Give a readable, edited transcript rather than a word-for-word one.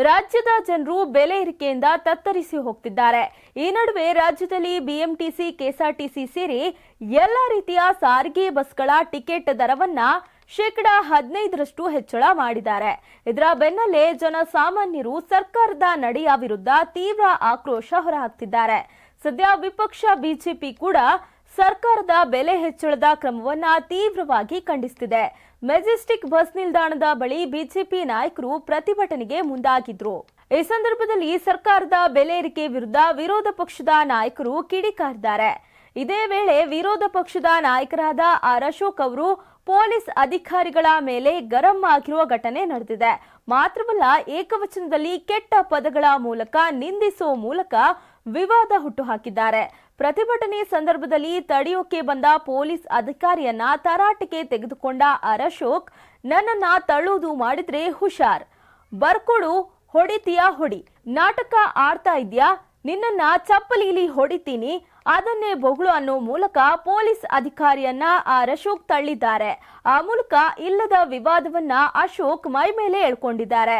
ರಾಜ್ಯದ ಜನರು ಬೆಲೆ ಏರಿಕೆಯಿಂದ ತತ್ತರಿಸಿ ಹೋಗ್ತಿದ್ದಾರೆ. ಈ ನಡುವೆ ರಾಜ್ಯದಲ್ಲಿ ಬಿಎಂಟಿಸಿ, ಕೆಎಸ್ಆರ್ಟಿಸಿ ಸೇರಿ ಎಲ್ಲ ರೀತಿಯ ಸಾರಿಗೆ ಬಸ್ಗಳ ಟಿಕೆಟ್ ದರವನ್ನ 15% ಹೆಚ್ಚಳ ಮಾಡಿದ್ದಾರೆ. ಇದರ ಬೆನ್ನಲ್ಲೇ ಜನಸಾಮಾನ್ಯರು ಸರ್ಕಾರದ ನಡೆಯ ವಿರುದ್ಧ ತೀವ್ರ ಆಕ್ರೋಶ ಹೊರಹಾಕ್ತಿದ್ದಾರೆ. ಸದ್ಯ ವಿಪಕ್ಷ ಬಿಜೆಪಿ ಕೂಡ ಸರ್ಕಾರದ ಬೆಲೆ ಹೆಚ್ಚಳದ ಕ್ರಮವನ್ನ ತೀವ್ರವಾಗಿ ಖಂಡಿಸುತ್ತಿದೆ. ಮೆಜೆಸ್ಟಿಕ್ ಬಸ್ ನಿಲ್ದಾಣದ ಬಳಿ ಬಿಜೆಪಿ ನಾಯಕರು ಪ್ರತಿಭಟನೆಗೆ ಮುಂದಾಗಿದ್ರು. ಈ ಸಂದರ್ಭದಲ್ಲಿ ಸರ್ಕಾರದ ಬೆಲೆ ಏರಿಕೆ ವಿರುದ್ಧ ವಿರೋಧ ಪಕ್ಷದ ನಾಯಕರು ಕಿಡಿಕಾರಿದ್ದಾರೆ. ಇದೇ ವೇಳೆ ವಿರೋಧ ಪಕ್ಷದ ನಾಯಕರಾದ ಆರ್ ಅಶೋಕ್ ಅವರು ಪೊಲೀಸ್ ಅಧಿಕಾರಿಗಳ ಮೇಲೆ ಗರಂ ಆಗಿರುವ ಘಟನೆ ನಡೆದಿದೆ. ಮಾತ್ರವಲ್ಲ, ಏಕವಚನದಲ್ಲಿ ಕೆಟ್ಟ ಪದಗಳ ಮೂಲಕ ನಿಂದಿಸುವ ಮೂಲಕ ವಿವಾದ ಹುಟ್ಟುಹಾಕಿದ್ದಾರೆ. ಪ್ರತಿಭಟನೆ ಸಂದರ್ಭದಲ್ಲಿ ತಡೆಯೋಕೆ ಬಂದ ಪೊಲೀಸ್ ಅಧಿಕಾರಿಯನ್ನ ತರಾಟೆಗೆ ತೆಗೆದುಕೊಂಡ ಆರ್ ಅಶೋಕ್, ನನ್ನನ್ನ ತಳ್ಳುವುದು ಮಾಡಿದ್ರೆ ಹುಷಾರ್, ಬರ್ಕೊಡು, ಹೊಡಿತೀಯಾ ಹೊಡಿ, ನಾಟಕ ಆಡ್ತಾ ಇದ್ಯಾ, ನಿನ್ನನ್ನ ಚಪ್ಪಲೀಲಿ ಹೊಡಿತೀನಿ, ಅದನ್ನೇ ಬೊಗಳು ಅನ್ನೋ ಮೂಲಕ ಪೊಲೀಸ್ ಅಧಿಕಾರಿಯನ್ನ ಆರ್ ಅಶೋಕ್ ತಳ್ಳಿದ್ದಾರೆ. ಆ ಮೂಲಕ ಇಲ್ಲದ ವಿವಾದವನ್ನ ಅಶೋಕ್ ಮೈ ಮೇಲೆ ಎಳ್ಕೊಂಡಿದ್ದಾರೆ.